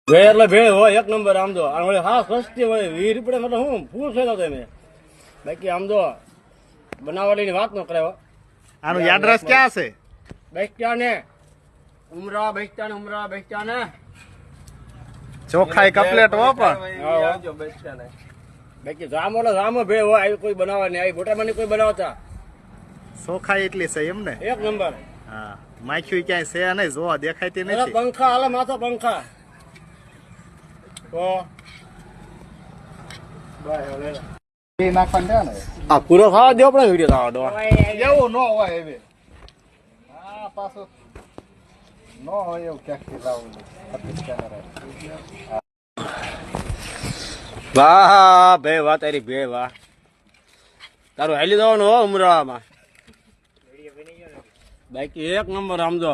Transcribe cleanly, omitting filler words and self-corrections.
ભે એટલે ભે હોય એક નંબર. આમ તો હા સસ્તી હોય 20 રૂપિયા મતલબ હું ફૂલ છે તમે. બાકી આમ તો બનાવવાની વાત ન કરે. આનું એડ્રેસ ક્યાં છે? બેસ્ટા ને ઉમરા, બેસ્ટા ને ઉમરા, બેસ્ટા ને ચોખાઈ કમ્પ્લેટ હો પણ. બાકી જામ ઓલા જામ ભે હોય આવી કોઈ બનાવવાની આવી ગોટામાં કોઈ બનાવતા ચોખાઈ એટલી છે એમ ને? એક નંબર. હા માખ્યું ક્યાંય છે નહીં, જોવા દેખાતી અરે નથી. પંખા હાલે માથા પંખા તો આ પૂરો ખાવા દો આપણે વિડીયો ખાવા એવું ન હોય હવે. હા પાછું ન હોય એવું ક્યાંકથી લાવું. વાહ બે વાહ તારી બે વાહ. તારું હાલી જવાનું હો ઉમરામાં. બાકી એક નંબર આમ જો